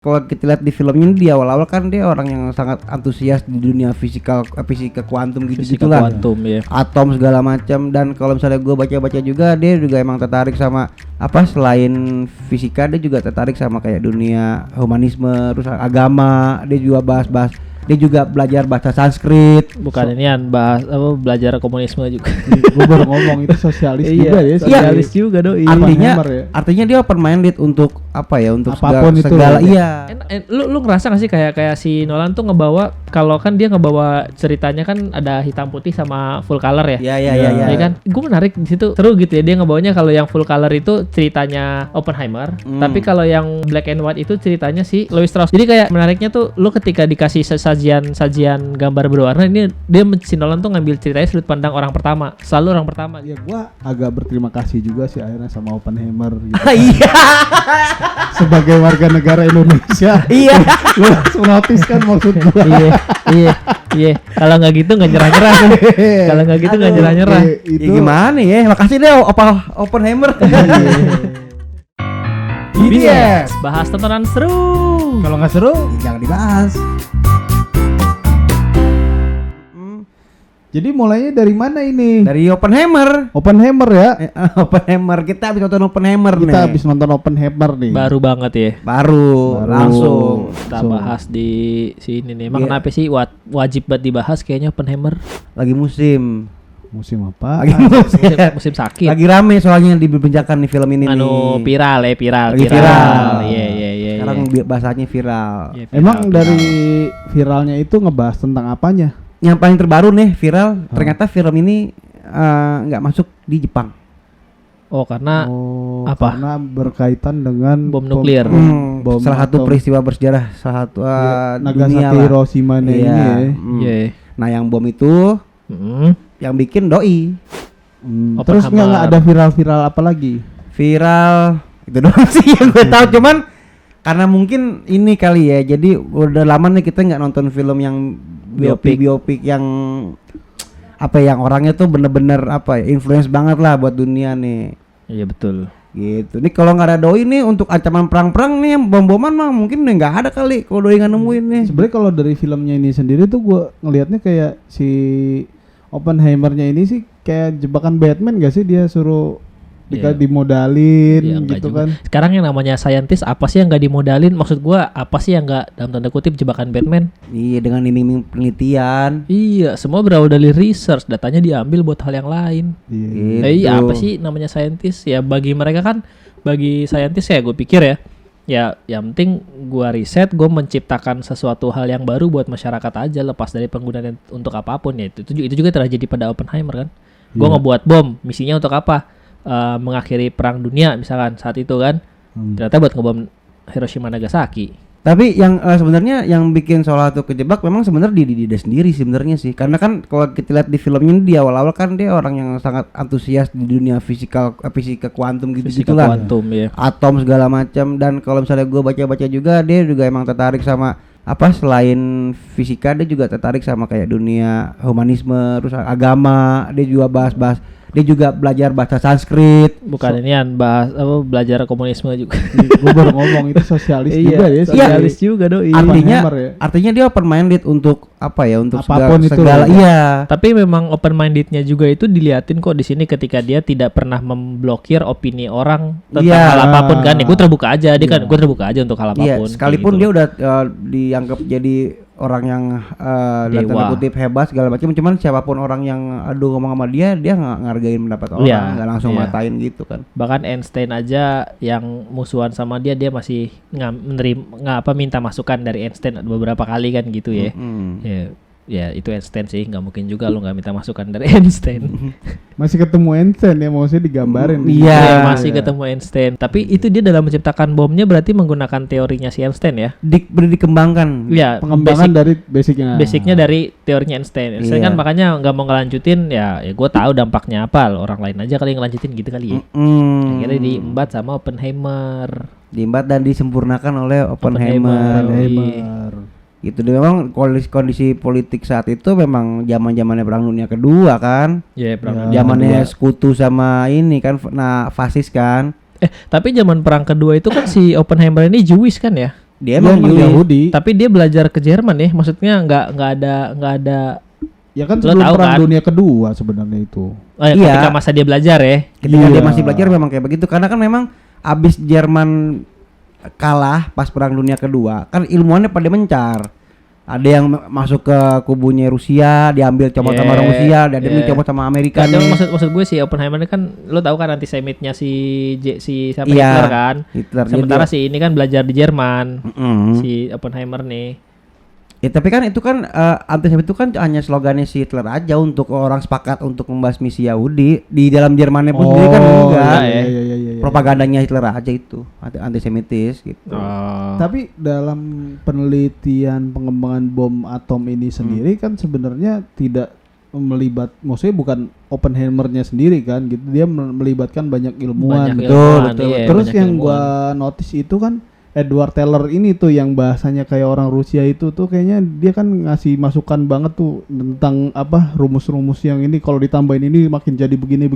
Kalau kita lihat di filmnya di awal-awal kan dia orang yang sangat antusias di dunia fisika kuantum gitu lah, ya. atom segala macam. Dan kalau misalnya gue baca-baca juga, dia juga emang tertarik sama apa, selain fisika dia juga tertarik sama kayak dunia humanisme, terus agama. Dia juga bahas-bahas, dia juga belajar bahasa Sanskrit. Bukan inian bahas apa, belajar komunisme juga. Gue baru ngomong itu sosialis juga ya. Sosialis juga doi. Artinya dia open minded untuk apa ya, untuk apapun segala itu. Iya. Lu ngerasa gak sih kayak si Nolan tuh ngebawa, kalau kan dia ngebawa ceritanya kan ada hitam putih sama full color ya. Iya. Ya kan? Gue menarik di situ, seru gitu ya, dia ngebawanya kalau yang full color itu ceritanya Oppenheimer, tapi kalau yang black and white itu ceritanya si Louis Strauss. Jadi kayak menariknya tuh lu ketika dikasih sajian gambar berwarna, ini dia si Nolan tuh ngambil ceritanya sudut pandang orang pertama, selalu orang pertama. Ya gua agak berterima kasih juga sih akhirnya sama Oppenheimer gitu. Iya. Sebagai warga negara Indonesia. Iya. Lu langsung notice kan maksud gua. Iya. Kalau nggak gitu nggak nyerah-nyerah. Kalau nggak gitu nggak nyerah-nyerah. Ya gimana ya? Makasih deh Oppenheimer. BTS bahas tontonan seru. Kalau nggak seru, Jangan dibahas. jadi mulainya dari mana ini? Dari Oppenheimer. Oppenheimer ya. Oppenheimer. Kita habis nonton Oppenheimer nih. Kita habis nonton Oppenheimer nih. Baru banget ya. Baru langsung. Kita bahas di sini nih. Emang kenapa sih wajib banget dibahas kayaknya Oppenheimer? Lagi musim. Musim apa? Lagi musim sakit. Lagi rame soalnya diperbincangkan nih film ini nih. Viral. Iya. Sekarang bahasanya viral. Ya, Emang dari viralnya itu ngebahas tentang apanya? Yang paling terbaru nih viral, ternyata film ini nggak masuk di Jepang. Oh, karena apa? Karena berkaitan dengan bom nuklir. Bom salah satu peristiwa bersejarah, salah satu Nagasaki, dunia lah. Hiroshima ini ya. Iya. Nah, yang bom itu yang bikin doi. Terus nggak ada viral apa lagi? Viral itu doang sih yang gue tahu. Cuman karena mungkin ini kali ya, jadi udah lama nih kita nggak nonton film yang biopik yang apa, yang orangnya tuh bener-bener apa ya, influence banget lah buat dunia nih. Iya betul. Gitu. Nih kalau nggak ada doi nih untuk ancaman perang-perang nih, yang bom-boman mah mungkin nggak ada kali kalau doi nggak nemuin nih. Sebenarnya kalau dari filmnya ini sendiri tuh gue ngelihatnya kayak si Oppenheimer-nya ini sih kayak jebakan Batman gak sih, dia suruh dimodalin gitu kan. Sekarang yang namanya saintis apa sih yang nggak dimodalin? Maksud gua apa sih yang nggak dalam tanda kutip jebakan Batman? Iya, dengan iming-iming penelitian. Iya, semua berawal dari research, datanya diambil buat hal yang lain. Iya. Apa sih namanya saintis? Ya bagi mereka kan, bagi saintis ya gue pikir ya yang penting gua riset, gua menciptakan sesuatu hal yang baru buat masyarakat aja, lepas dari penggunaan untuk apapun ya. Itu juga terjadi pada Oppenheimer kan. Gua ngebuat bom, misinya untuk apa? Mengakhiri perang dunia misalkan saat itu kan. Ternyata buat ngebom Hiroshima Nagasaki. Tapi yang sebenarnya yang bikin soal itu kejebak memang sebenarnya di dia sendiri sebenarnya sih. Karena kan kalau kita lihat di filmnya di awal-awal kan dia orang yang sangat antusias di dunia fisika kuantum gitu lah. Kuantum ya. Atom segala macam. Dan kalau misalnya gue baca-baca juga, dia juga emang tertarik sama apa, selain fisika dia juga tertarik sama kayak dunia humanisme, terus agama. Dia juga bahas-bahas, dia juga belajar bahasa Sanskrit. Bukan inian bahas apa, belajar komunisme juga. Gue baru ngomong itu sosialis juga ya. Sosialis juga doi. Artinya dia open minded untuk apa ya, untuk apapun segala. Iya. Tapi memang open mindednya juga itu diliatin kok di sini ketika dia tidak pernah memblokir opini orang tentang hal apapun kan. Ya gue terbuka aja, dia kan gue terbuka aja untuk hal apapun. Iya, sekalipun gitu. dia udah dianggap jadi orang yang dalam tanda kutip hebat segala macam, cuman siapapun orang yang ngomong sama dia nggak ngargain pendapat orang, nggak langsung matain gitu kan. Bahkan Einstein aja yang musuhan sama dia masih minta masukan dari Einstein beberapa kali kan gitu ya. Ya itu Einstein sih, nggak mungkin juga lu nggak minta masukan dari Einstein. Masih ketemu Einstein ya, maksudnya digambarin. Iya, masih ketemu Einstein. Tapi itu dia dalam menciptakan bomnya berarti menggunakan teorinya si Einstein ya. Dikembangkan. Iya, pengembangan dari basicnya. Basicnya dari teorinya Einstein. Einstein kan makanya nggak mau ngelanjutin ya gue tahu dampaknya apa, orang lain aja kali yang ngelanjutin gitu kali ya. Akhirnya diembat sama Oppenheimer. Diembat dan disempurnakan oleh Oppenheimer. Gitu, memang kondisi politik saat itu memang zamannya perang dunia kedua kan. Iya, zamannya sekutu sama ini kan, fasis kan. Tapi zaman perang kedua itu kan si Oppenheimer ini Jewish kan ya? Dia Dia emang emang Yahudi. Yahudi. Tapi dia belajar ke Jerman ya, maksudnya nggak ada. Ya kan Lo sebelum tahu perang kan? dunia kedua sebenarnya itu. Iya. Ketika masa dia belajar ya. Ketika dia Iya. masih belajar memang kayak begitu karena kan memang abis Jerman kalah pas perang dunia kedua kan ilmuannya pada mencar. Ada yang masuk ke kubunya Rusia, diambil coba sama orang Rusia, ada yang dicoba sama Amerika. Kan nih. maksud gue si Oppenheimer ini kan lo tahu kan antisemitnya si siapa Iya, Hitler kan. Hitler. Sementara Jadi- si ini kan belajar di Jerman. Mm-mm. Si Oppenheimer nih. Ya tapi kan itu kan antisemit itu kan hanya slogannya si Hitler aja untuk orang sepakat untuk membasmi si Yahudi di dalam Jermannya pun sendiri kan enggak. iya, iya. Propagandanya Hitler aja itu antisemitis gitu. Oh. Tapi dalam penelitian pengembangan bom atom ini sendiri kan sebenarnya tidak maksudnya bukan Oppenheimer-nya sendiri kan gitu, dia melibatkan banyak ilmuwan. Banyak betul, ilmuwan, betul. iya, Terus banyak yang ilmuwan. gua notice itu kan Edward Teller ini tuh yang bahasanya kayak orang Rusia itu tuh kayaknya dia kan ngasih masukan banget tuh tentang apa rumus-rumus yang ini kalau ditambahin ini makin jadi begini.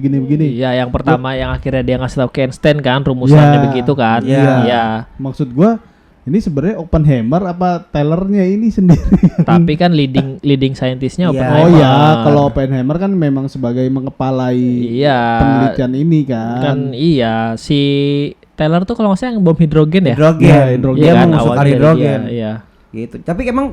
Iya, yang pertama yang akhirnya dia ngasih tahu ke Einstein kan rumusannya Ya, begitu kan. iya. Iya. Maksud gua ini sebenarnya Oppenheimer apa Tellernya ini sendiri? Tapi kan leading scientistnya Iya. Oppenheimer. Oh ya, kalau Oppenheimer kan memang sebagai mengepalai Iya. penelitian ini kan. Kan iya si Taylor tuh kalau nggak salah yang bom hidrogen ya. Hidrogen. Iya, hidrogen. Dia Iya kan, mengusulkan awalnya hidrogen. Iya. Gitu. Tapi emang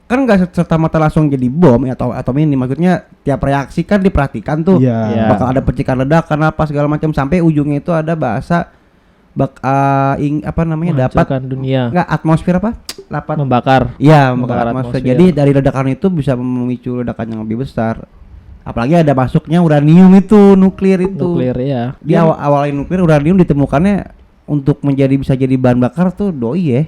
kan nggak serta merta langsung jadi bom ya atau ini maksudnya tiap reaksi kan diperhatikan tuh Iya. Iya. bakal ada percikan ledakan apa segala macam sampai ujungnya itu ada bahasa apa namanya dapat Menghancurkan dunia. nggak atmosfer apa? Dapat Membakar. iya Membakar membakar atmosfer. atmosfer. Jadi dari ledakan itu bisa memicu ledakan yang lebih besar. Apalagi ada masuknya uranium itu nuklir itu. Nuklir ya. Di awalnya nuklir uranium ditemukannya untuk bisa jadi bahan bakar tuh doi ya.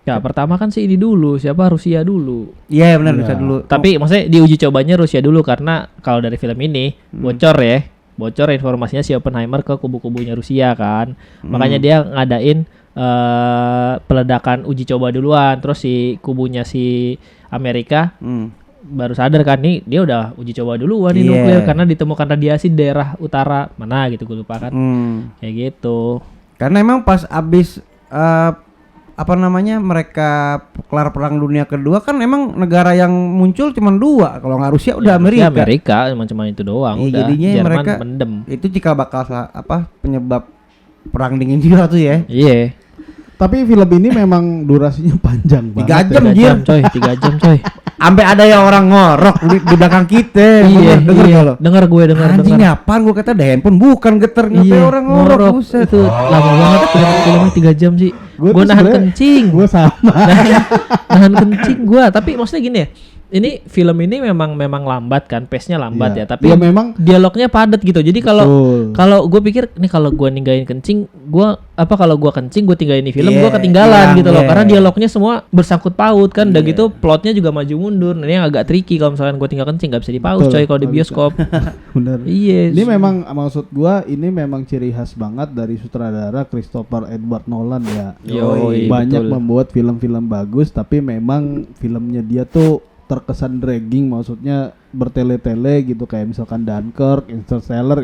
Ya pertama kan sih ini dulu, siapa Rusia dulu. Iya benar Iya. bisa dulu. Tapi maksudnya diuji cobanya Rusia dulu karena kalau dari film ini bocor informasinya si Oppenheimer ke kubu-kubunya Rusia kan. Makanya dia ngadain peledakan uji coba duluan, terus si kubunya si Amerika baru sadar kan nih dia udah uji coba duluan nih Iya. nuklir karena ditemukan radiasi di daerah utara mana gitu gue lupa kan. Kayak gitu. Karena emang pas abis apa namanya mereka kelar perang dunia kedua kan emang negara yang muncul cuma dua kalau nggak Rusia udah Ya, Amerika. Amerika cuma itu doang Iya, udah. jadinya Jerman mereka mendem. itu jika bakal penyebab perang dingin juga tuh ya. Iya. Tapi film ini memang durasinya panjang 3 banget. jam, ya. 3 Jir. jam coy, 3 jam coy. Sampai ada yang orang ngorok di belakang kita. Denger gak lo? Denger gue denger. Anjing apaan gua kata ada handphone bukan geter ngapain orang ngorok buset. Itu lama banget filmnya 3 jam sih. Gua Gue tuh nahan sebenarnya- kencing. Gue sama. nahan kencing gue. Tapi maksudnya gini ya. Ini film ini memang lambat kan, pace-nya lambat Iya. ya. Tapi Iya, memang. dialognya padat gitu. Jadi kalau Betul. gue pikir nih kalau gue ninggalin kencing, kalau gue kencing gue tinggalin di film, Iya, gue ketinggalan hilang, gitu loh. iya. Karena dialognya semua bersangkut paut kan. Udah Iya. gitu plotnya juga maju mundur. Nah, ini yang agak tricky kalau misalkan gue tinggal kencing nggak bisa dipaus Betul, coy kalau di nggak bisa. bioskop. Bener. Iya. Ini memang maksud gua ini memang ciri khas banget dari sutradara Christopher Edward Nolan ya. Yoi, Banyak betul. membuat film-film bagus tapi memang filmnya dia tuh terkesan dragging, maksudnya bertele-tele gitu kayak misalkan Dunkirk, Interstellar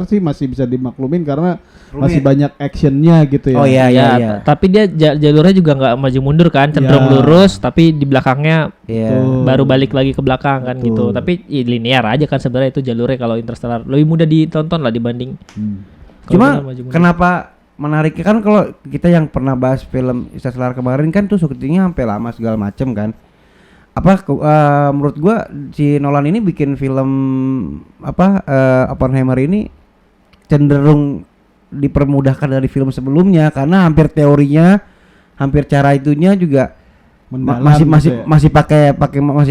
sih masih bisa dimaklumin karena masih banyak actionnya gitu ya. Oh iya Ya, iya. tapi dia jalurnya juga nggak maju mundur kan, cenderung Ya. lurus, tapi di belakangnya Iya. Betul. baru balik lagi ke belakang kan Betul. gitu. Tapi linear aja kan sebenarnya itu jalurnya kalau Interstellar lebih mudah ditonton lah dibanding. kalau Cuma dia maju mundur. kenapa menariknya kan kalau kita yang pernah bahas film Interstellar kemarin kan tuh syutingnya sampai lama segala macem kan. Menurut gua si Nolan ini bikin film Oppenheimer ini cenderung dipermudahkan dari film sebelumnya karena hampir teorinya, hampir cara itunya juga Mendalam gitu ya. masih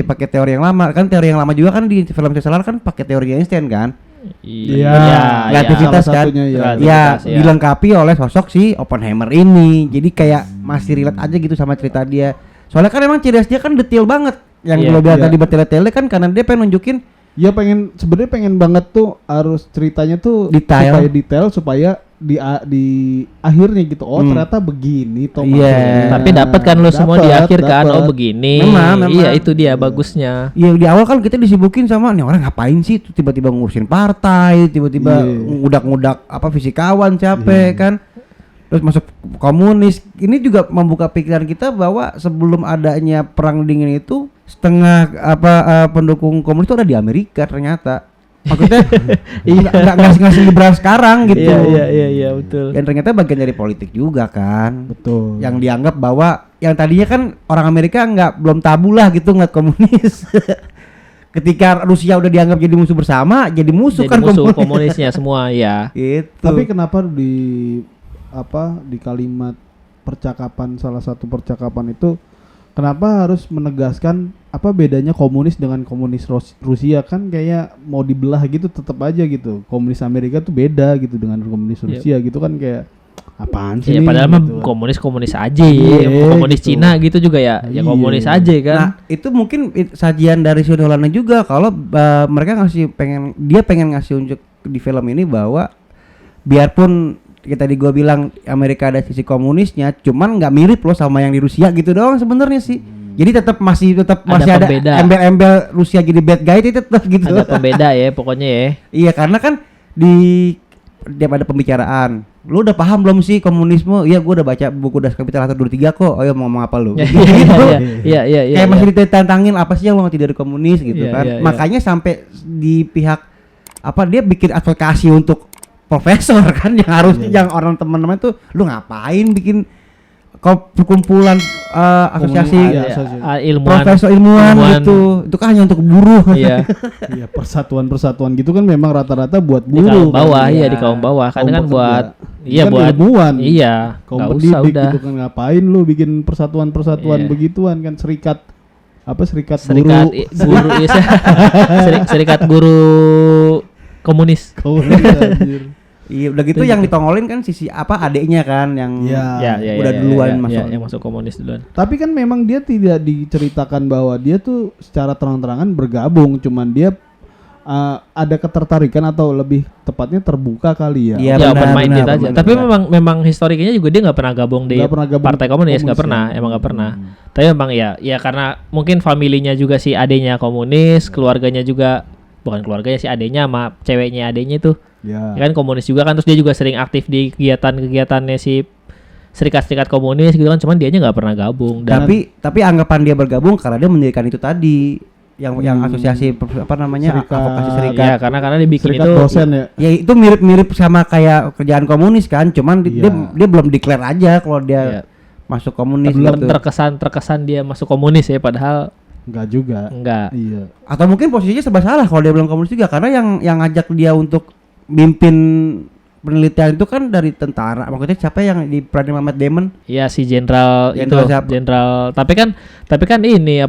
pakai teori yang lama kan. Teori yang lama juga kan di film Interstellar kan pakai teori Einstein kan. Iya. Relativitas Salah kan. satunya, ya. Ya, Relativitas, ya. dilengkapi oleh sosok si Oppenheimer ini. Jadi kayak masih relate aja gitu sama cerita dia. Soalnya kan emang ciri khas dia kan detail banget. Yang Iya. lo bilang Iya. tadi bertele-tele kan karena dia pengen nunjukin Ya sebenarnya pengen banget tuh harus ceritanya tuh Detail. supaya di akhirnya gitu. Oh, Hmm. ternyata begini toh. Iya. maksudnya. Tapi dapat kan lo semua di akhir kan, dapet. oh begini. Memang. Iya itu dia bagusnya. ya di awal kan kita disibukin sama nih orang ngapain sih tuh tiba-tiba ngurusin partai, tiba-tiba Iya. ngudak-ngudak fisikawan capek kan. terus masuk komunis. Ini juga membuka pikiran kita bahwa sebelum adanya perang dingin itu setengah pendukung komunis itu ada di Amerika ternyata. Maksudnya nggak ngasih liberal sekarang gitu. Iya betul. Dan ternyata bagian dari politik juga kan. Betul. Yang dianggap bahwa yang tadinya kan orang Amerika belum tabu lah gitu ngeliat komunis. Ketika Rusia udah dianggap jadi musuh bersama, jadi musuh Jadi kan musuh komunisnya semua ya. Gitu. Tapi kenapa di kalimat percakapan, salah satu percakapan itu kenapa harus menegaskan apa bedanya komunis dengan komunis Rusia? Kan kayak mau dibelah gitu, tetap aja gitu. Komunis Amerika tuh beda gitu dengan komunis Rusia gitu kan, kayak apaan sih Ya nih, padahal mah gitu. komunis aja Iya, ya. Komunis gitu. Cina gitu juga ya. Ya Iya. komunis aja kan. Nah, itu mungkin sajian dari si Nolan juga kalau mereka pengen ngasih unjuk di film ini bahwa biarpun kita tadi gua bilang Amerika ada sisi komunisnya, cuman nggak mirip loh sama yang di Rusia gitu doang sebenarnya sih. Jadi masih ada pembeda. embel-embel Rusia jadi bad guy itu tetap gitu. Ada pembeda ya pokoknya ya. Iya, karena kan pada pembicaraan, lu udah paham belum sih komunisme? Iya, gua udah baca buku Das Kapital 1 2 3 kok. Oh ya, mau ngomong apa lu? Iya. Kayak masih ditantangin apa sih yang lo ngerti dari komunis gitu Iya, kan. iya, iya. Makanya sampai di pihak dia bikin advokasi untuk profesor kan yang harusnya yang orang teman-teman tuh lu ngapain bikin perkumpulan asosiasi Ilmuwan. profesor ilmuwan gitu. Itu kan hanya untuk buruh. Iya. Iya, persatuan-persatuan gitu kan memang rata-rata buat Di kaum buruh. bawah kan. ya, di kaum bawah. Karena Kaum kan pekerja. buat Ini kan buat ilmuwan. Iya. Kaum Nggak usah pendidik udah. gitu kan, ngapain lu bikin persatuan-persatuan Iya. begituan kan, serikat Serikat guru. guru iya, serikat guru komunis. Komunis, anjir. Iya, udah gitu yang ditongolin kan sisi adeknya kan yang Iya. udah duluan masuk. yang masuk komunis duluan. Tapi kan memang dia tidak diceritakan bahwa dia tuh secara terang-terangan bergabung, cuman dia ada ketertarikan atau lebih tepatnya terbuka kali ya. Iya, Ya benar, open minded benar, aja. benar, Tapi benar. memang historiknya juga dia nggak pernah gabung di Nggak pernah gabung partai komunis, nggak komunis pernah, ya. emang nggak pernah. Tapi memang ya karena mungkin familinya juga si adenya komunis, keluarganya juga bukan keluarganya si adenya sama ceweknya adenya itu Ya. kan komunis juga kan, terus dia juga sering aktif di kegiatan-kegiatannya si serikat-serikat komunis gitu kan, cuman dianya nggak pernah gabung. Dan Tapi anggapan dia bergabung karena dia mendirikan itu tadi yang asosiasi Serikat. advokasi serikat. ya karena dibikin Serikat itu dosen ya. Ya itu mirip-mirip sama kayak kerjaan komunis kan, cuman Iya. dia belum declare aja kalau dia Iya. masuk komunis belum gitu. terkesan dia masuk komunis ya, padahal Enggak juga. enggak. Iya. Atau mungkin posisinya serba salah kalau dia belum komunis juga, karena yang ngajak dia untuk mimpin penelitian itu kan dari tentara. Maksudnya siapa yang di peran Matt Damon? Iya si jenderal itu Jenderal siapa? jenderal tapi kan ini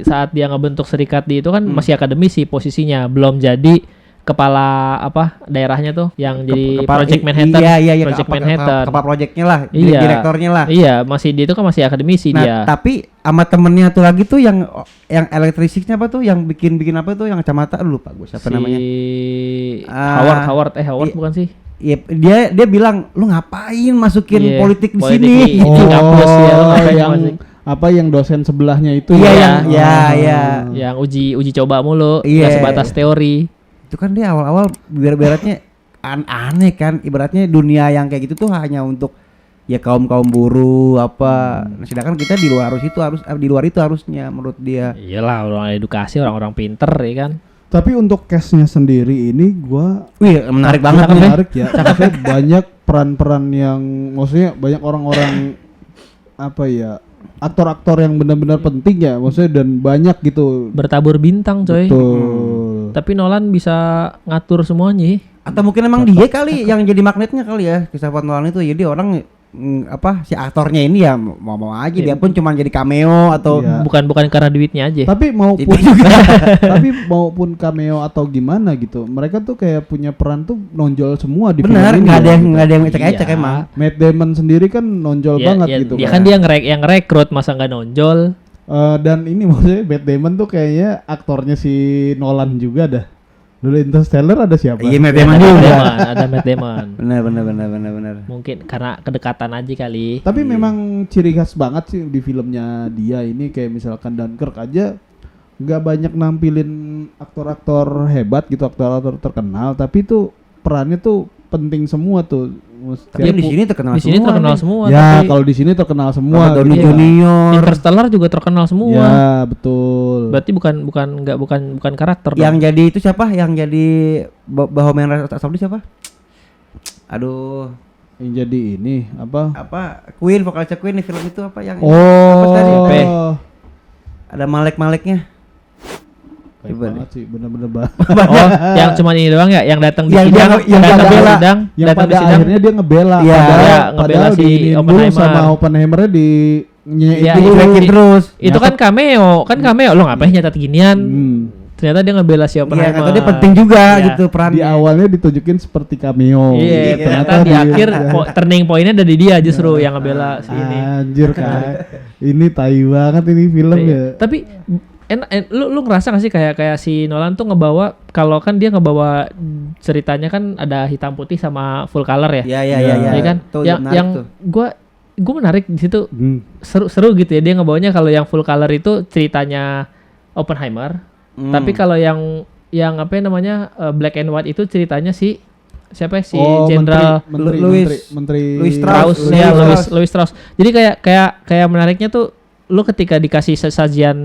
saat dia ngebentuk serikat di itu kan masih akademisi posisinya, belum jadi kepala daerahnya tuh yang jadi Project Manhattan. Iya, Project Manhattan. Kepala projectnya lah, Iya. direktornya lah. Iya, masih dia itu kan masih akademisi Nah, dia. tapi sama temennya tuh lagi tuh yang elektrisiknya apa tuh, yang bikin apa tuh, yang kacamata lupa gue siapa namanya. Howard i- bukan sih? Iya, dia bilang lu ngapain masukin Iya, politik di politik sini? di- di kampus ya, lu ngapain yang masuk? yang dosen sebelahnya itu Iya, ya. iya. Yang uji coba mulu, Iya. nggak sebatas teori. Itu kan dia awal-awal ibaratnya aneh kan, ibaratnya dunia yang kayak gitu tuh hanya untuk ya kaum buruh apa. Nah, sedangkan kita di luar itu harusnya menurut dia. Iyalah, orang edukasi, orang-orang pinter ya kan. Tapi untuk case-nya sendiri ini gua Wih, menarik banget nih. menarik ya. Maksudnya banyak peran-peran yang maksudnya banyak orang-orang aktor-aktor yang benar-benar penting ya, maksudnya, dan banyak gitu. Bertabur bintang coy. Betul. Tapi Nolan bisa ngatur semuanya. Atau mungkin emang dia kali yang jadi magnetnya kali ya, Christopher Nolan itu. Jadi orang si aktornya ini ya mau aja, dia pun cuma jadi cameo atau Iya. Bukan karena duitnya aja. Tapi maupun Itu juga. tapi maupun cameo atau gimana gitu, mereka tuh kayak punya peran tuh nonjol semua di benar, film ini nggak ya, ada yang gitu. nggak ada yang ecek-ecek Iya. emang. Matt Damon sendiri kan nonjol banget gitu Dia kan. kan dia yang rekrut, masa nggak nonjol. Dan ini maksudnya Matt Damon tuh kayaknya aktornya si Nolan juga dah. Dulu Interstellar ada siapa? Iya, Matt Damon juga. Ada Matt Damon. Benar. Mungkin karena kedekatan aja kali. Tapi memang ciri khas banget sih di filmnya dia ini, kayak misalkan Dunkirk aja nggak banyak nampilin aktor-aktor hebat gitu, aktor-aktor terkenal, tapi tuh perannya tuh penting semua tuh. Tapi Tapi di sini terkenal di sini semua terkenal nih. semua. Ya, tapi kalau di sini terkenal semua. Robert Downey gitu. Junior. Interstellar juga terkenal semua. Ya, betul. Berarti bukan karakter Yang dong. jadi itu siapa? Yang jadi Bohemian Rhapsody siapa? Aduh, Yang jadi ini apa? Queen, vokalisnya Queen di film itu apa yang Oh. apa tadi? Siapa? Ada Malek-Maleknya. Baik Coba banget sih, bener-bener banget. Oh, yang cuma ini doang ya, yang datang di Yang sidang, yang datang di ngebela. sidang, Yang datang di pada sidang. akhirnya dia ngebela. Iya. padahal, Iya, ngebela padahal si diinin dulu Oppenheimer. sama Oppenheimer-nya di Iya, Dicuekin terus. Itu kan cameo, lo ngapain nyatat ginian? Hmm. Ternyata dia ngebela si Iya, Oppenheimer. kata dia penting juga Iya. gitu perannya. Di awalnya ditunjukin seperti cameo. Iya, Iya, ternyata di akhir turning point-nya dari dia justru yang ngebela si ini. Anjir kan. Ini tai banget ini film Iya. ya. Tapi lu ngerasa gak sih kayak si Nolan tuh ngebawa, kalau kan dia ngebawa ceritanya kan ada hitam putih sama full color ya. Iya, iya, Iya. iya, iya. Iya kan? Tuh, yang menarik yang tuh. gua menarik di situ, seru gitu ya dia ngebawanya. Kalau yang full color itu ceritanya Oppenheimer, tapi kalau yang apa namanya black and white itu ceritanya si siapa ya? Si Jenderal Menteri Strauss, Louis ya Strauss. Louis Strauss. Jadi kayak menariknya tuh, lu ketika dikasih sajian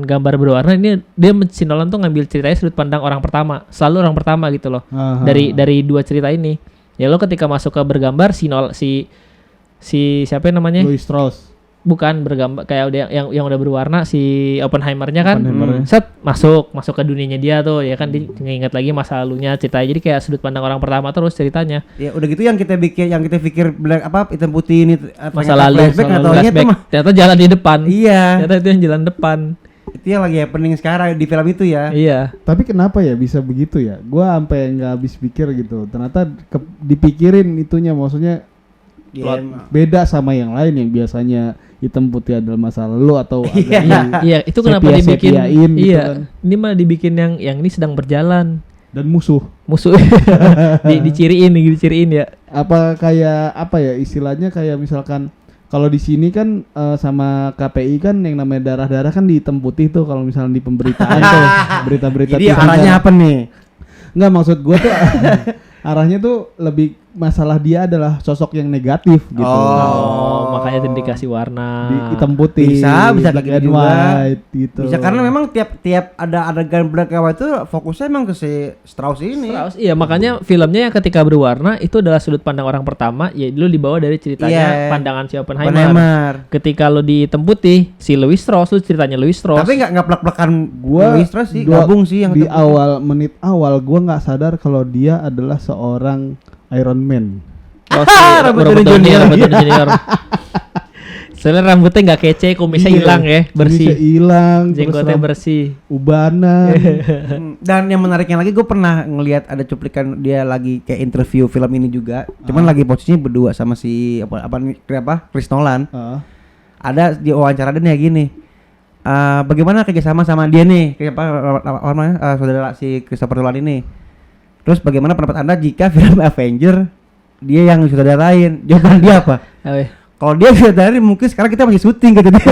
gambar berwarna, ini dia si Nolan tuh ngambil ceritanya sudut pandang orang pertama, selalu orang pertama gitu loh. Aha. Dari dua cerita ini. Ya lo ketika masuk ke bergambar si siapa namanya? Louis Strauss. Bukan bergambar kayak udah yang udah berwarna si Oppenheimer-nya kan. Oppenheimer-nya. Set masuk ke dunianya dia tuh ya kan, dia nginget lagi masa lalunya ceritanya. Jadi kayak sudut pandang orang pertama terus ceritanya. Ya udah gitu yang kita pikir black apa hitam putih ini Masa lalu, flashback atau itu flashback. mah. Ternyata jalan di depan. Iya. Ternyata itu yang jalan depan. Itu yang lagi happening sekarang di film itu ya. Iya. Tapi kenapa ya bisa begitu ya? Gua sampai nggak habis pikir gitu. Ternyata dipikirin itunya, maksudnya Iya, beda sama yang lain yang biasanya hitam putih adalah masa lalu atau Iya. agak Iya, itu kenapa dibikin sepia-sepiain gitu iya. kan. Ini mah dibikin yang ini sedang berjalan. Dan musuh. Musuh diciriin ya. Apa kayak apa ya istilahnya, kayak misalkan kalau di sini kan sama KPI kan yang namanya darah-darah kan di hitam putih tuh kalau misalnya di pemberitaan tuh, berita-berita Jadi TV arahnya kan. apa nih? Enggak, maksud gua tuh arahnya tuh lebih masalah dia adalah sosok yang negatif gitu. Oh, makanya dikasih warna. Di hitam putih. Bisa black kayak and gitu juga. white gitu. Bisa karena memang tiap ada adegan black and white itu fokusnya emang ke si Strauss ini. Strauss, iya, makanya filmnya yang ketika berwarna itu adalah sudut pandang orang pertama, ya lu dibawa dari ceritanya Iya. pandangan si Oppenheimer. Oppenheimer. Ketika lu di hitam putih, si Louis Strauss, lu ceritanya Louis Strauss. Tapi nggak plek-plekan Gua Louis Strauss sih, dua- gabung sih yang di hitam putih. awal menit awal gua nggak sadar kalau dia adalah seorang Iron Man. Oh, si Robert Robert Downey Jr. Robert Downey Jr. Soalnya rambutnya nggak kece, kumisnya Iya, hilang ya, kumisnya bersih. hilang, terus Jenggotnya bersih. ubanan. Dan yang menariknya lagi gue pernah ngelihat ada cuplikan dia lagi kayak interview film ini juga. Cuman lagi posisinya berdua sama si apa Chris Nolan. Ah. Ada di wawancara dia nih gini. Bagaimana kerjasama sama dia nih? Kayak apa namanya? Saudara si Christopher Nolan ini. Terus bagaimana pendapat Anda jika film Avenger dia yang sutradarain? Jawaban dia apa? Kalau dia sutradarain mungkin sekarang kita masih syuting gitu dia.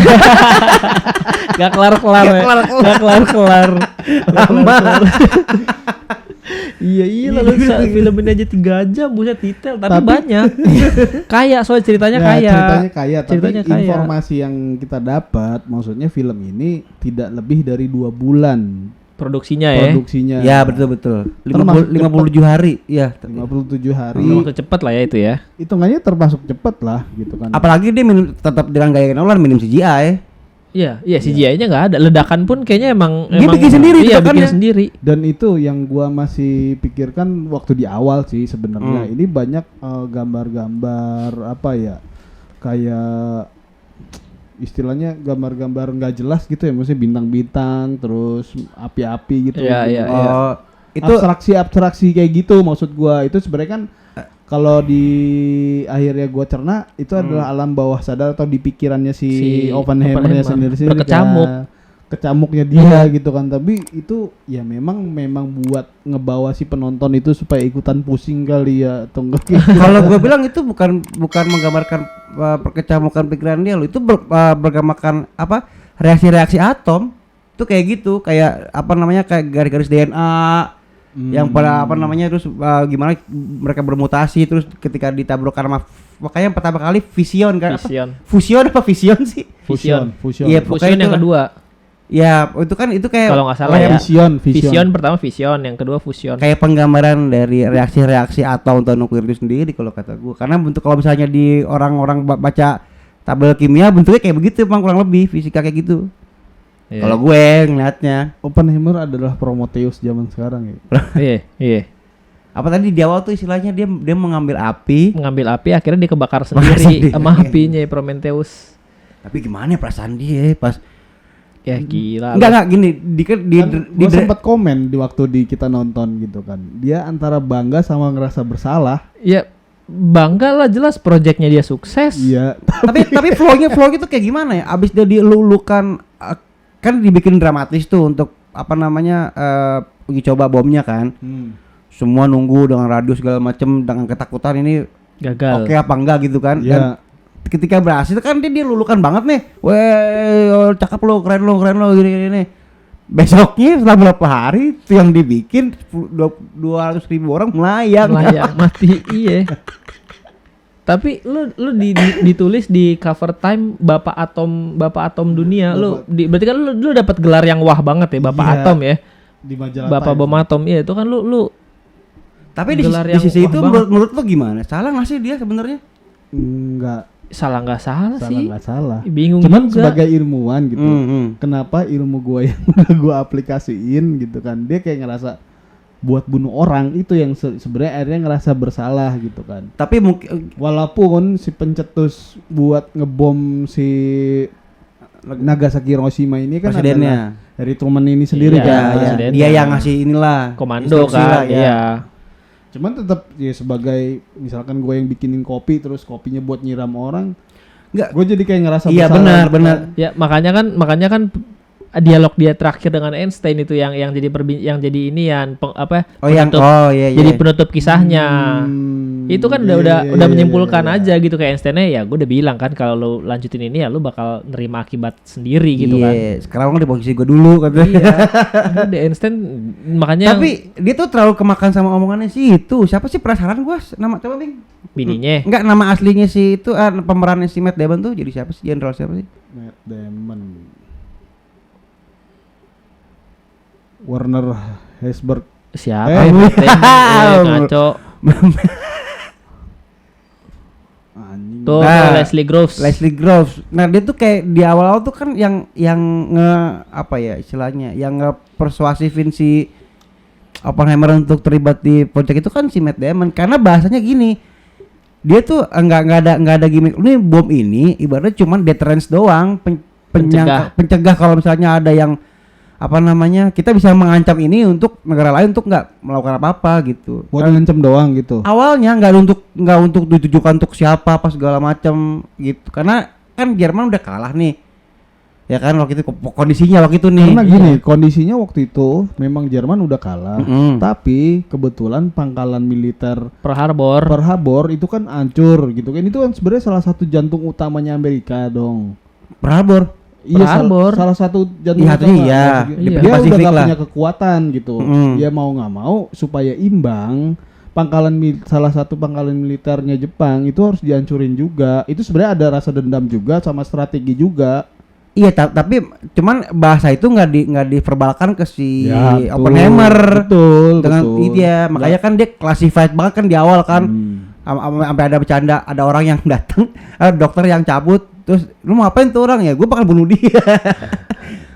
Gak kelar-kelar ya. Gak kelar-kelar. Lama. Iya lalu film ini aja 3 jam, buset detail tapi Tapi- banyak. Kaya soal ceritanya Ya, kaya. ceritanya kaya, Ceritanya tapi kaya. informasi yang kita dapat, maksudnya film ini tidak lebih dari 2 bulan Produksinya ya. produksinya. Ya betul. Termasuk 57 hari. Ya. 57 hari. Waktu cepet lah ya itu ya. Hitungannya termasuk cepet lah gitu kan. Apalagi dia tetap dengan gaya Nolan minim CGI. Iya CGI-nya nggak ada. Ledakan pun kayaknya emang Dia bikin sendiri Iya, ledakannya. bikin sendiri. Dan itu yang gua masih pikirkan waktu di awal sih sebenarnya. Ini banyak gambar-gambar apa ya? Kayak istilahnya gambar-gambar nggak jelas gitu ya, maksudnya bintang-bintang terus api-api gitu. Iya, iya. Oh, itu abstraksi kayak gitu maksud gua. Itu sebenarnya kan kalau di akhirnya gua cerna itu adalah alam bawah sadar atau di pikirannya si Oppenheimer-nya Oppenheimer. sendiri Berkecamuk. kecamuknya dia gitu kan. Tapi itu ya memang buat ngebawa si penonton itu supaya ikutan pusing kali ya atau enggak gitu. kalau gue bilang itu bukan menggambarkan kecamukan pikiran dia loh. Itu bergambarkan apa? Reaksi-reaksi atom. Itu kayak gitu, kayak apa namanya? Kayak garis-garis DNA. Yang pada apa namanya terus gimana mereka bermutasi terus ketika ditabruk karena makanya pertama kali Vision kan Fusion apa Vision sih? Fusion. Iya, Fusion yang kedua. Ya, itu kayak Kalau nggak salah ya. Vision Pertama Vision, yang kedua Fusion. kayak penggambaran dari reaksi-reaksi atom atau nuklir itu sendiri kalau kata gua. Karena bentuk kalau misalnya di orang-orang baca tabel kimia bentuknya kayak begitu, Bang, kurang lebih fisika kayak gitu. Iya. Kalau gue ngeliatnya. Oppenheimer adalah Prometheus zaman sekarang ya. Iya. Apa tadi di awal tuh istilahnya dia mengambil api. Mengambil api akhirnya dia kebakar Bakar sendiri sendiri. sama apinya Prometheus. Tapi gimana ya perasaan dia pas Ya gila. enggak gini Gue sempat komen di waktu kita nonton gitu kan. Dia antara bangga sama ngerasa bersalah. Ya bangga lah, jelas proyeknya dia sukses. Iya. tapi flow-nya tuh kayak gimana ya? Abis dia dilulukan kan dibikin dramatis tuh untuk apa namanya uji coba bomnya kan. Semua nunggu dengan radius segala macem dengan ketakutan ini Gagal. oke apa enggak gitu kan. Iya. Dan ketika berhasil kan dia lulukan banget nih. Weh, cakep lo, keren lo gini. Besoknya setelah beberapa hari itu yang dibikin 200.000 orang melayang. Mati. Iya. Tapi lu ditulis di cover Time Bapak Atom Dunia. Berarti kan lu dapat gelar yang wah banget ya, Bapak Iya. Atom ya. Di majalah Bapak Time. Bom Atom. Iya, itu kan lu Tapi di gelar sisi yang itu wah banget. menurut lo gimana? Salah nggak sih dia sebenarnya? Enggak salah nggak salah sih. nggak salah. Bingung Cuman juga. sebagai ilmuwan gitu. Kenapa ilmu gue yang udah gue aplikasiin gitu kan. Dia kayak ngerasa buat bunuh orang itu yang sebenarnya akhirnya ngerasa bersalah gitu kan. Tapi mungkin Walaupun si pencetus buat ngebom si Nagasaki Hiroshima ini kan presidennya. adalah Harry Truman ini sendiri Iya, kan. Ya, presidennya. dia yang ngasih inilah Komando instruksi kan. lah, ya. Iya. Cuman tetap ya sebagai misalkan gue yang bikinin kopi terus kopinya buat nyiram orang, Nggak. gue jadi kayak ngerasa Iya bersalah. benar. Ya makanya kan dialog dia terakhir dengan Einstein itu yang jadi ini yang jadi penutup kisahnya. Itu kan udah menyimpulkan aja gitu kayak Einstein-nya, ya gue udah bilang kan kalau lu lanjutin ini ya lu bakal nerima akibat sendiri gitu kan. Sekarang di posisi gue dulu katanya. Iya. Udah Einstein makanya Tapi dia tuh terlalu kemakan sama omongannya sih itu. Siapa sih penasaran gua nama coba Bing? bininya Enggak, nama aslinya si itu pemerannya si Matt Damon tuh jadi siapa sih? Jenderal siapa sih? Matt Damon. Werner Herzberg. siapa ngaco Anjing. tuh Nah, Leslie Groves. Leslie Groves. Nah, dia tuh kayak di awal tuh kan yang apa ya istilahnya, yang persuasifin si Oppenheimer untuk terlibat di proyek itu kan si Matt Damon, karena bahasanya gini. Dia tuh enggak ada gimmick. Ini bom ini ibaratnya cuman deterrence doang, pencegah kalau misalnya ada yang apa namanya, kita bisa mengancam ini untuk negara lain untuk nggak melakukan apa-apa gitu. Buat ngancem doang gitu. Awalnya nggak untuk ditujukan untuk siapa apa segala macam gitu, karena kan Jerman udah kalah nih ya kan waktu itu kondisinya waktu itu nih. Karena gini, kondisinya waktu itu memang Jerman udah kalah, Mm-mm. tapi kebetulan pangkalan militer Pearl Harbor. Pearl Harbor itu kan hancur gitu kan. Itu kan sebenarnya salah satu jantung utamanya Amerika dong. Pearl Harbor. Iya, Pearl Harbor. salah satu jantung Iya, utama. iya. Di Dia udah Pasifik gak lah. punya kekuatan gitu. Dia mau nggak mau supaya imbang, salah satu pangkalan militernya Jepang itu harus dihancurin juga. Itu sebenarnya ada rasa dendam juga sama strategi juga. Iya, tapi cuman bahasa itu nggak diverbalkan ke si Ya, betul. Oppenheimer Betul, dengan betul. dia, makanya kan dia classified banget kan di awal kan. Sampai ada bercanda, ada orang yang datang, dokter yang cabut, terus lu mau apain tuh orang ya? Gue bakal bunuh dia.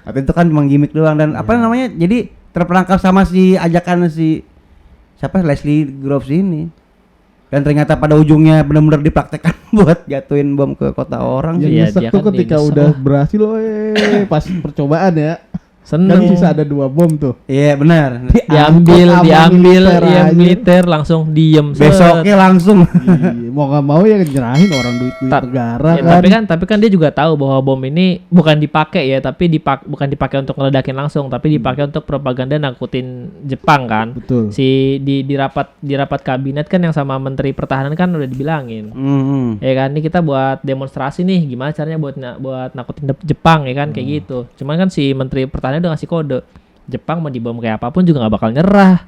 Tapi itu kan cuma gimmick doang dan apa namanya? Jadi terperangkap sama si ajakan si siapa Leslie Groves ini. Dan ternyata pada ujungnya benar-benar dipraktekkan buat jatuhin bom ke kota orang Yang sih. Iya, nyesek dia tuh kan ketika nyesek udah lah. berhasil pas percobaan ya. Kan Seneng. bisa ada 2 bom tuh. Iya benar. diambil sama militer iya aja. militer langsung diem set. Besoknya langsung. Iya, mau nggak mau ya nyerahin orang duit negara Ya, kan. tapi kan dia juga tahu bahwa bom ini bukan dipakai ya, tapi bukan dipakai untuk ngeledakin langsung, tapi dipakai untuk propaganda nakutin Jepang kan. Betul. Di rapat kabinet kan yang sama Menteri Pertahanan kan udah dibilangin. Ya kan, ini kita buat demonstrasi nih, gimana caranya buat nakutin Jepang ya kan, kayak gitu. Cuman kan si Menteri Pertahanan udah ngasih kode, Jepang mau dibom kayak apapun juga nggak bakal nyerah.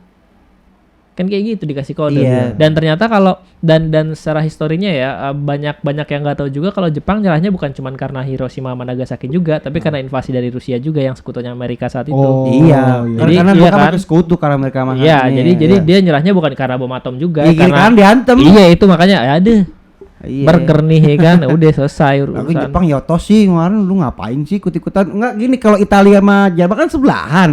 Kan kayak gitu dikasih kode. Iya. Dan ternyata kalau dan secara historinya ya banyak yang nggak tahu juga kalau Jepang nyerahnya bukan cuma karena Hiroshima sama Nagasaki juga, tapi karena invasi dari Rusia juga yang sekutunya Amerika saat itu. Oh, Iya, Jadi, karena iya dia kan kan? pakai sekutu karena mereka mah. Iya, ini, jadi iya. dia nyerahnya bukan karena bom atom juga, Iya, karena kan diantem. iya itu makanya ya deh. Iya. Burger nih ya kan, udah selesai Tapi urusan. Jepang ya tos sih kemarin lu ngapain sih ikut-ikutan? Enggak gini kalau Italia sama Jerman kan sebelahan.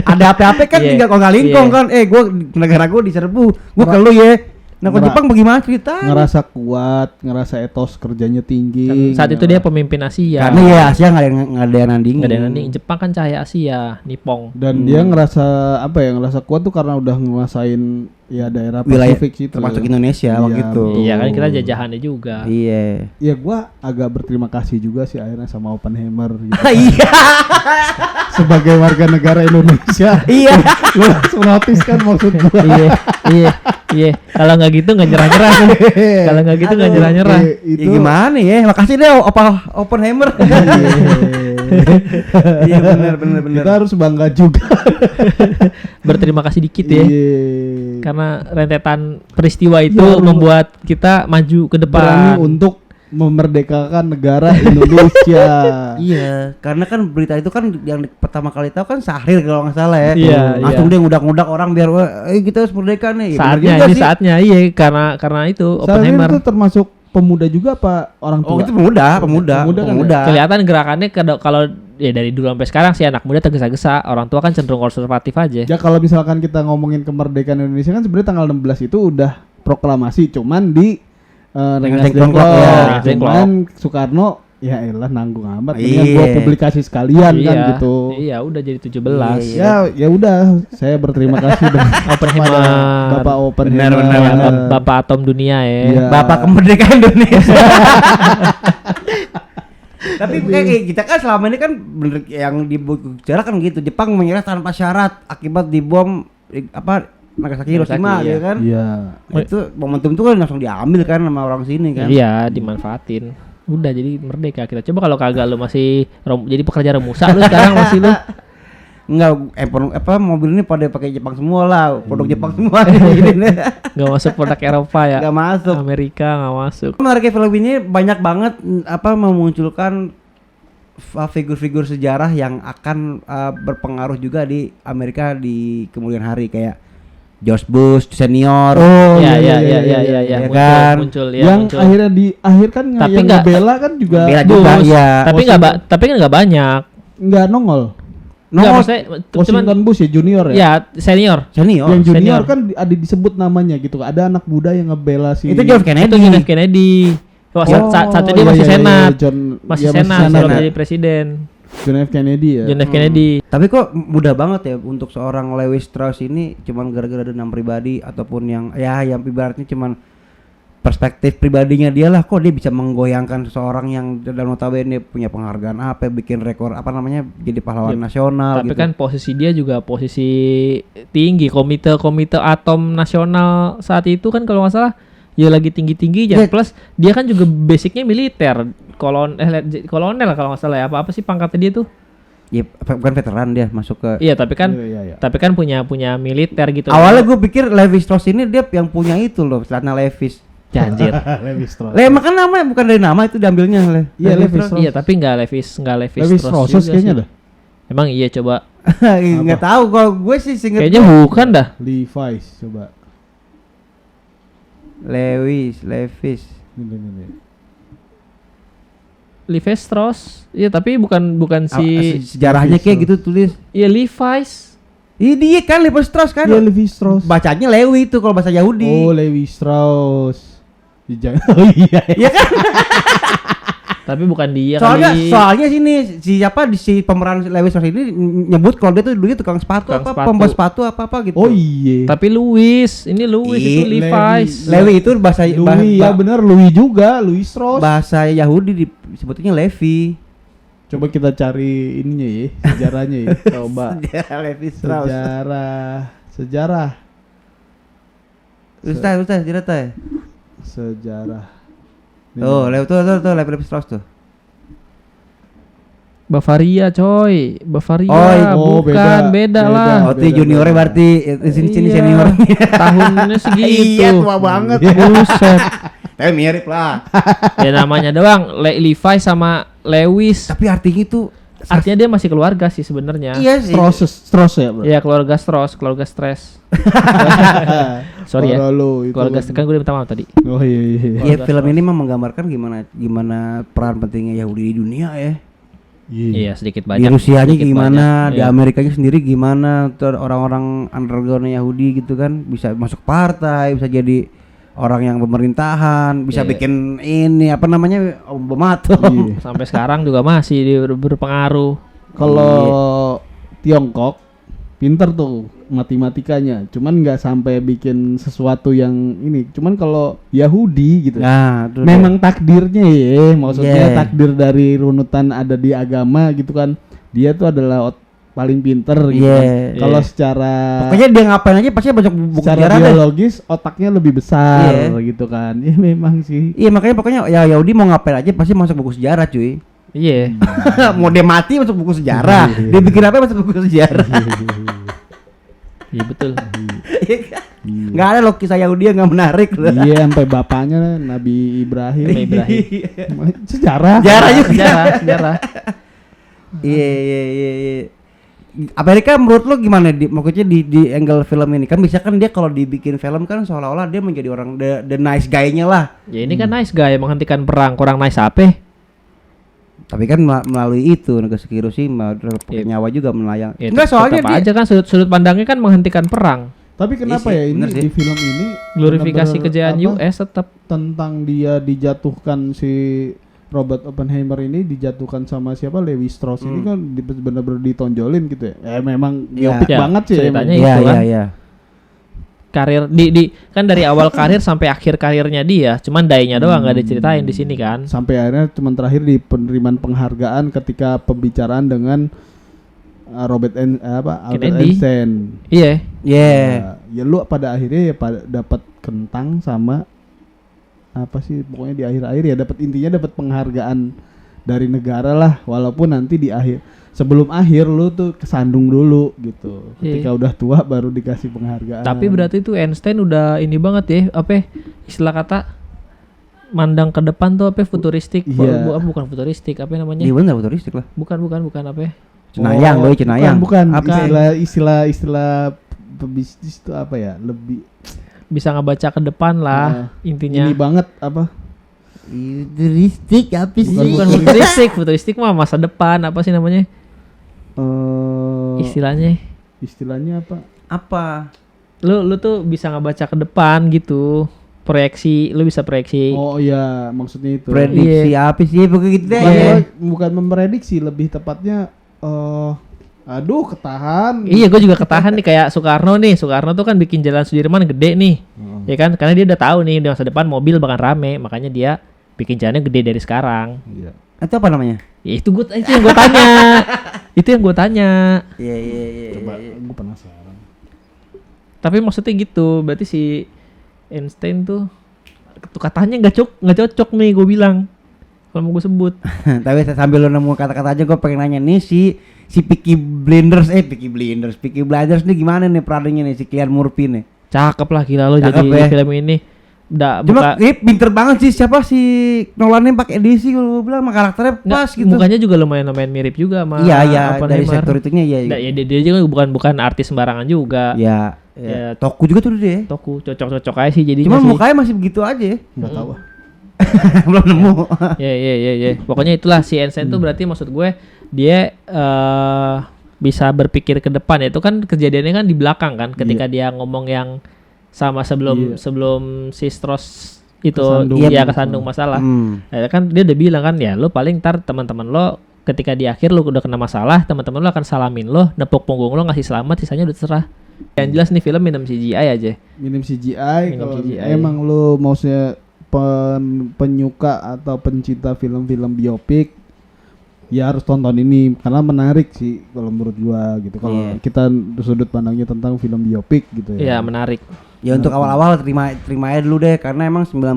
Ada apa-apa kan Iya, tinggal kongkalingkong iya. kan. Gua negara gua diserbu. Gua ke lu ya. Nah, kalau Jepang bagaimana ceritanya? ngerasa kuat, ngerasa etos kerjanya tinggi. Saat itu dia pemimpin Asia. Karena ya Asia nggak ada yang nandingin. Nggak ada yang nanding. Jepang kan cahaya Asia, Nippon. dan dia ngerasa apa ya, ngerasa kuat tuh karena udah ngerasain ya daerah Wilayah Pasifik situ. termasuk Indonesia waktu Iya, itu. Iya kan kita jajahannya juga. Iya. Ya gua agak berterima kasih juga sih akhirnya sama Oppenheimer gitu. Iya. Sebagai warga negara Indonesia. Iya. Lu langsung notice kan maksud gua. Iya. Kalau nggak gitu nggak nyerah-nyerah. Kalau nggak gitu nggak Aduh, nyerah-nyerah. Ya gimana ya? Makasih deh Oppenheimer. Iya benar. Kita harus bangga juga. Berterima kasih dikit ya. Iya. Karena rentetan peristiwa itu Ya, membuat kita maju ke berani depan. untuk memerdekakan negara Indonesia. Iya, karena kan berita itu kan yang pertama kali tahu kan Syahrir kalau nggak salah ya. Iya, Langsung dia ngudak-ngudak orang biar kita harus merdeka nih. Ya, bener Saatnya juga ini sih. saatnya iya karena itu Syahrir Oppenheimer. itu termasuk pemuda juga apa orang tua? Oh, itu pemuda kan ya? Kelihatan gerakannya kalau ya dari dulu sampai sekarang sih anak muda tergesa-gesa, orang tua kan cenderung konservatif aja. Ya kalau misalkan kita ngomongin kemerdekaan Indonesia kan sebenarnya tanggal 16 itu udah proklamasi, cuman di Rengas Dengklok, Dengklok. ya. Rengas Dengklok. Cuman Soekarno ya elah nanggung amat. Iya. Mendingan gua publikasi sekalian kan Iya, gitu. Iya, udah jadi 17. Iya. Ya udah, saya berterima kasih dengan Oppenheimer. Bapak Oppenheimer. Benar. Bapak atom dunia ya. Iya. Bapak kemerdekaan Indonesia. Tapi kayak kita kan selama ini kan bener yang di buku sejarah kan gitu. Jepang menyerah tanpa syarat akibat dibom Nagasaki Hiroshima Nagasaki, ya iya. kan. Iya. Nah, itu momentum itu kan langsung diambil kan sama orang sini kan. Iya, dimanfaatin. Udah jadi merdeka kita. Coba kalau kagak lu masih jadi pekerja remusa lu sekarang masih lu. Enggak, mobil ini pada pakai Jepang semua lah, produk Jepang semua gini. Nggak masuk produk Eropa ya. Enggak masuk. Amerika nggak masuk. Menariknya film ini banyak banget memunculkan figur-figur sejarah yang akan berpengaruh juga di Amerika di kemudian hari kayak George Bush senior. Oh Iya, iya, ya, Iya kan? muncul ya, yang muncul. akhirnya di akhir kan Tapi yang nggak- ngebela kan juga Bela juga Bush. ya. Tapi kan nggak banyak. nggak nongol. Nggak, Nongol maksudnya cuman Washington Bush ya junior ya. ya senior. senior. Yang junior senior. kan ada disebut namanya gitu. Ada anak muda yang ngebela si Itu John Itu Kennedy. John F. Kennedy. Oh, saat itu dia iya, masih iya, senat. iya, John, Masih iya, senat senat. sebelum jadi presiden. John F. Kennedy ya. John F. Kennedy. Tapi kok mudah banget ya untuk seorang Lewis Strauss ini cuman gara-gara dendam pribadi ataupun yang ibaratnya cuman perspektif pribadinya dia lah, kok dia bisa menggoyangkan seseorang yang dan notabene punya penghargaan bikin rekor jadi pahlawan nasional Tapi gitu. kan posisi dia juga posisi tinggi, komite atom nasional saat itu kan kalau nggak salah ya lagi tinggi Ya. plus dia kan juga basicnya militer, kolonel kalau nggak salah ya, apa sih pangkatnya dia tuh? Ya bukan veteran dia masuk ke. Iya tapi kan Iya. tapi kan punya militer gitu. Awalnya gue pikir Levi Strauss ini dia yang punya itu loh, celana Levi's. Janjir. Levi Strauss. Makan namanya bukan dari nama itu diambilnya Iya, Levi Strauss. Iya tapi nggak Levi Levi Strauss kayaknya dah. Emang iya coba. Nggak tahu kalau gue sih seinget Kayaknya gue. bukan dah. Levi's coba. Levi's. Ini. Levi Strauss. Iya tapi bukan si Sejarahnya kayak gitu tulis. Iya Levi's. Ini dia kan Levi Strauss kan. Iya, Levi Strauss. Bacanya Lewi itu kalau bahasa Yahudi. Oh, Levi Strauss. Oh iya. Iya kan? Tapi bukan dia kali. Soalnya si pemeran Levi Strauss ini nyebut kalau dia tuh dulu tukang sepatu Tukang sepatu. pembuat sepatu apa gitu. Oh iya. Tapi Louis itu Levi. Levi's. Lewi itu bahasa Louis ya benar, Louis juga, Louis Strauss. bahasa Yahudi disebutnya Levi. Coba kita cari ininya ya, sejarahnya ya. Coba. Levi Strauss. Sejarah. Ustaz, cerita. Sejarah. Tuh, Levi Strauss tuh. Bavaria coy. Bavaria Oh, bukan beda lah. Oh, itu juniornya berarti sini Iya. senior. Tahunnya segitu. Iya, tua banget. Buset. Tapi mirip lah. Ya namanya doang Levi sama Lewis. Tapi artinya itu Artinya dia masih keluarga sih sebenarnya. iya sih. Strauss ya, bro. Iya, keluarga stres. Sorry ya. Parah lu, itu Keluarga kan. kan gue minta maaf tadi. Oh iya. Iya, film ini mah menggambarkan gimana peran pentingnya Yahudi di dunia ya. Iya, sedikit Di banyak. Rusianya sedikit gimana, banyak. di Iya. Amerikanya sendiri gimana, terus orang-orang underground Yahudi gitu kan bisa masuk partai, bisa jadi orang yang pemerintahan, bisa Iya. bikin ini apa namanya bom atom. Iya. Sampai sekarang juga masih berpengaruh. Kalau Tiongkok pinter tuh matematikanya, cuman nggak sampai bikin sesuatu yang ini. Cuman kalau Yahudi gitu, Nah, terus memang takdirnya ya, maksudnya Yeah. takdir dari runutan ada di agama gitu kan. Dia tuh adalah paling pinter gitu. Yeah. Kan. Kalau Yeah. secara pokoknya dia ngapain aja pasti banyak buku secara sejarah deh. biologis otaknya lebih besar Iya. gitu kan. Ya memang sih. Iya makanya pokoknya ya Yahudi mau ngapain aja pasti masuk buku sejarah cuy. Iya. Mau dia mati masuk buku sejarah, dia bikin apa masuk buku sejarah. Iya betul. Iya kan? Nggak ada loh kisah Yahudi yang nggak menarik. Iya, sampai bapaknya Nabi Ibrahim. Nabi Ibrahim. Sejarah. Sejarah juga. Sejarah. Iya. Amerika menurut lo gimana maksudnya di angle film ini kan bisa kan dia kalau dibikin film kan seolah-olah dia menjadi orang the nice guy-nya lah. Ya ini kan nice guy menghentikan perang, kurang nice apa? Tapi kan melalui itu Nagasaki Hiroshima pakai Iya. nyawa juga melayang. Ya, Enggak soalnya tetap dia aja kan sudut pandangnya kan menghentikan perang. Tapi kenapa Iya sih, ya ini bener sih. di film ini Glorifikasi bener-bener kejayaan apa, US tetap. tentang dia dijatuhkan si Robert Oppenheimer ini dijatuhkan sama siapa Levi Strauss ini kan benar-benar ditonjolin gitu ya. Memang Iya. biopik Ya, banget sih ceritanya emang. itu kan. Iya. Karir di kan dari awal karir sampai akhir karirnya dia, cuman dayanya doang nggak diceritain di sini kan. Sampai akhirnya cuman terakhir di penerimaan penghargaan ketika pembicaraan dengan Albert Kennedy. Einstein. Iya. Iya. Ya lu pada akhirnya ya dapat kentang sama apa sih pokoknya di akhir-akhir ya dapat penghargaan dari negara lah walaupun nanti di akhir sebelum akhir lu tuh kesandung dulu gitu. Ketika Iya. udah tua baru dikasih penghargaan. Tapi berarti tuh Einstein udah ini banget ya, apa istilah kata mandang ke depan tuh apa futuristik. Iya. Bukan futuristik, apa namanya? Iya benar futuristik lah. Bukan apa? Cenayang, doi Cenayang. Bukan, Apa? istilah pebisnis itu apa ya? Lebih Bisa ngebaca ke depan lah intinya. ini banget apa? Futuristik apa sih? Bukan futuristik mah masa depan apa sih namanya? Istilahnya. Istilahnya apa? Apa? Lu tuh bisa ngebaca ke depan gitu. Proyeksi, lu bisa proyeksi. Oh iya, maksudnya itu. Prediksi apa sih pokoknya gitu deh. Bukan memprediksi, lebih tepatnya aduh ketahan. Iya, gue juga ketahan nih kayak Soekarno nih. Soekarno tuh kan bikin jalan Sudirman gede nih, ya kan? Karena dia udah tahu nih di masa depan mobil bakal rame, makanya dia bikin jalannya gede dari sekarang. Iya. Itu apa namanya? Ya, itu yang gue tanya. Itu yang gue tanya. Iya. Coba gue penasaran. Tapi maksudnya gitu, berarti si Einstein tuh katanya nggak cocok nih gue bilang. Kalau mau gue sebut. Tapi sambil lo nemu kata-kata aja gue pengen nanya nih si Peaky Blinders nih gimana nih perannya nih si Cillian Murphy nih. Cakep lah gila lo Cakep jadi ya. film ini. Cuma ini pinter banget sih siapa si Nolannya pakai edisi kalau gue bilang sama karakternya pas gitu. Mukanya juga lumayan mirip juga sama Iya dari Oppenheimer. sektor itunya iya. Ya dia juga bukan artis sembarangan juga. Ya. Ya. Toku juga tuh dia. Toku cocok aja sih jadinya Cuma sih. mukanya masih begitu aja. Enggak tahu. Belum nemu. Ya. Pokoknya itulah si Einstein tuh berarti maksud gue dia bisa berpikir ke depan. Itu kan kejadiannya kan di belakang kan ketika dia ngomong yang sama sebelum si Strauss itu kesandung masalah. Ya kan dia udah bilang kan ya lo paling ntar teman-teman lo ketika di akhir lo udah kena masalah, teman-teman lo akan salamin lo, nepuk punggung lo, ngasih selamat, sisanya udah terserah. Yang jelas nih film minim CGI aja. Minim CGI. Minim Kalau CGI. emang lu maksudnya penyuka atau pencinta film-film biopik ya harus tonton ini karena menarik sih kalau menurut gua gitu. Kalau kita sudut pandangnya tentang film biopik gitu ya. Iya menarik. Ya untuk awal-awal terima aja dulu deh karena emang 90%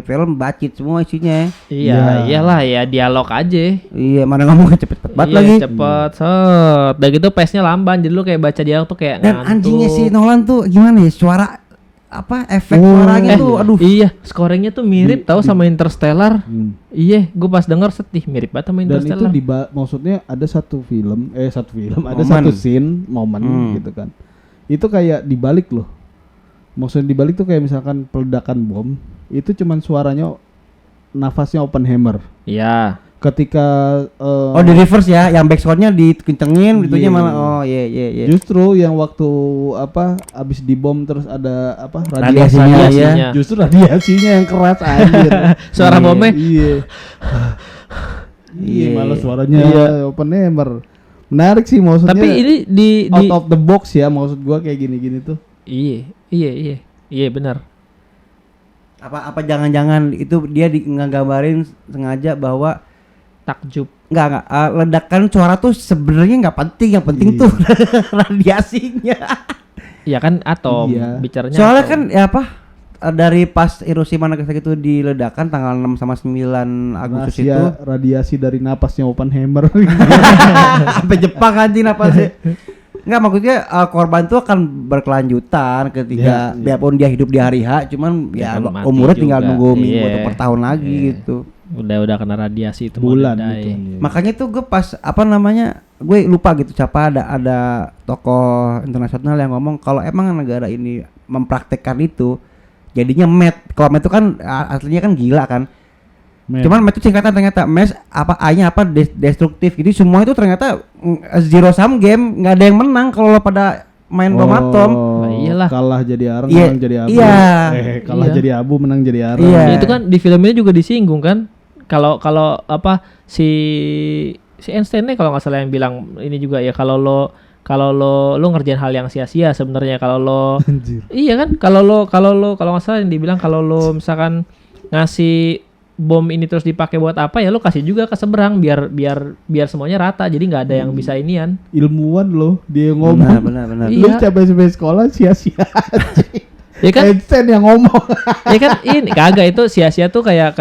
film bacit semua isinya. Iya, iyalah ya dialog aja. Iya, mana ngomongnya cepet-cepet banget Iya, lagi. cepet, set. Dan gitu pace-nya lamban, jadi lu kayak baca dialog tuh kayak Dan ngantuk. anjingnya si Nolan tuh gimana ya? Suara apa efek suaranya tuh aduh. Iya, scoringnya tuh mirip tahu sama Interstellar. Iya, gue pas denger sedih mirip banget sama Dan itu Interstellar. maksudnya ada satu film, ada Momen. satu scene, momen gitu kan. Itu kayak dibalik loh. Maksudnya dibalik tuh kayak misalkan peledakan bom, itu cuman suaranya nafasnya Oppenheimer. Iya. Ketika Oh di reverse ya, yang backsoundnya dikencengin, itunya Iya. malah oh iya. justru yang waktu abis dibom terus ada Radiasinya, Radiasinya. justru radiasinya yang keras anjir. Suara bomnya. Iya. Iya, malah suaranya Iya. Oppenheimer. Menarik sih maksudnya. Tapi ini di out of the box ya maksud gua kayak gini-gini tuh. Iya benar. Apa jangan-jangan itu dia ngegambarin sengaja bahwa Takjub. enggak ledakan suara tuh sebenarnya nggak penting, yang penting tuh radiasinya. Iya kan atom, Iya. bicaranya Soalnya atom. kan ya apa dari pas Hiroshima Nagasaki itu diledakan tanggal 6 sama 9 Agustus itu Radiasi dari napasnya Oppenheimer. sampai Jepang anjing apa sih? Enggak, maksudnya korban tuh akan berkelanjutan ketika Iya. biarpun dia hidup di hari H, cuman Dia ya kan mati umurnya tinggal juga. nunggu minggu Iya. atau per tahun lagi Iya. gitu. Udah kena radiasi itu Bulan mau gitu. didai. Makanya tuh gue pas gue lupa gitu siapa ada tokoh internasional yang ngomong kalau emang negara ini mempraktekkan itu jadinya MET. Kalau MET itu kan aslinya kan gila kan. Cuman MET itu singkatan ternyata MES apa A-nya apa destruktif. Jadi semua itu ternyata zero sum game, nggak ada yang menang kalau lo pada main bom atom. Nah, iyalah. Kalah jadi arang, Iya, menang jadi abu. iya. Kalah Iya. jadi abu, menang jadi arang. Iya. Ya, itu kan di film ini juga disinggung kan. Kalau apa si Einstein kalau nggak salah yang bilang ini juga ya kalau lo ngerjain hal yang sia-sia sebenarnya kalau lo Anjir. iya kan kalau nggak salah yang dibilang kalau lo misalkan ngasih bom ini terus dipakai buat apa ya lo kasih juga ke seberang biar semuanya rata jadi nggak ada yang bisa inian. Ilmuwan loh, dia yang ngomong. Benar. Lu Iya. sampai sekolah sia-sia. Ya kan Einstein yang ngomong. ya kan ini kagak itu sia-sia tuh kayak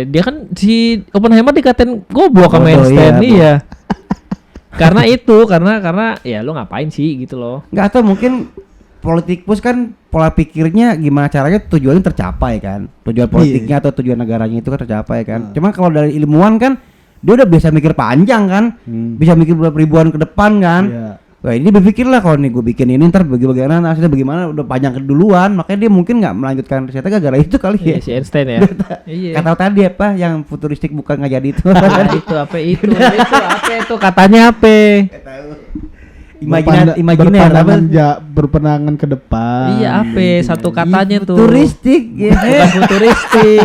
dia kan si Oppenheimer dikatain goblok sama Bodoh, Einstein iya, iya. karena ya lu ngapain sih gitu loh. Nggak tahu mungkin politikus kan pola pikirnya gimana caranya tujuannya tercapai kan. Tujuan politiknya atau tujuan negaranya itu kan tercapai kan. Cuman kalau dari ilmuwan kan dia udah biasa mikir panjang kan. Bisa mikir ribuan ke depan kan. Iya. Wah ini berpikir lah kalau nih gue bikin ini ntar bagaimana hasilnya bagaimana udah panjang keduluan makanya dia mungkin nggak melanjutkan risetnya gara-gara itu kali ya. Iya, si Einstein ya. Iya. Kata tadi apa yang futuristik bukan nggak jadi itu. Itu apa itu katanya apa? Imajiner apa? Berpandangan ke depan. Iya apa satu katanya tuh. Futuristik ya. Bukan futuristik.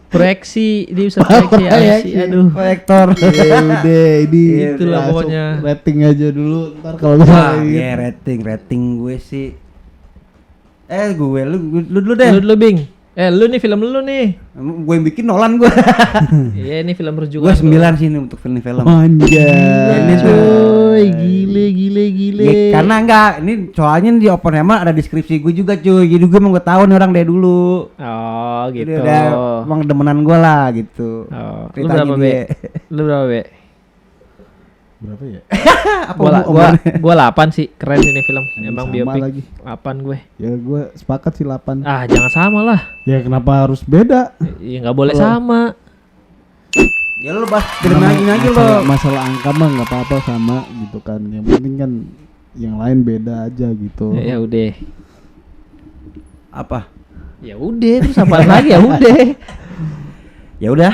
Proyeksi dia bisa proyeksi apa sih? Aduh. Proyektor. Ya udah ini Itulah langsung pokoknya. rating aja dulu ntar kalau Wah, misalnya gitu. ya rating gue sih. Lu dulu deh. Lu Bing. Lu nih film lu nih. Gue yang bikin Nolan gue. Iya ini film Gue rujukan. 9 sih ini untuk film-film. Anjay. Cuy, gile. Ya, karena enggak, ini soalnya di Oppenheimer ada deskripsi gue juga cuy. Jadi gue mau gue tahu nih orang dari dulu. Oh gitu. Jadi udah emang demenan gue lah gitu. Oh, lu Ceritanya berapa dia. Lu berapa Be? Berapa ya? Gua 8 sih, keren ini film. Emang Sama biopik. lagi. 8 gue. Ya gue sepakat sih 8. Ah, jangan sama lah. Ya kenapa harus beda? Ya nggak boleh sama. Ya lu bahas film lagi aja lo. Masalah angka mah nggak apa-apa sama gitu kan. Yang penting kan yang lain beda aja gitu. Ya udah. Apa? Ya udah, terus apa lagi ya udah. Ya udah.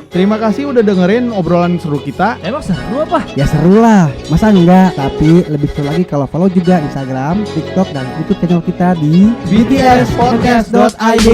Terima kasih udah dengerin obrolan seru kita. Emang seru apa? Ya seru lah, masa enggak? Tapi lebih seru lagi kalau follow juga Instagram, TikTok, dan YouTube channel kita di btspodcast.id.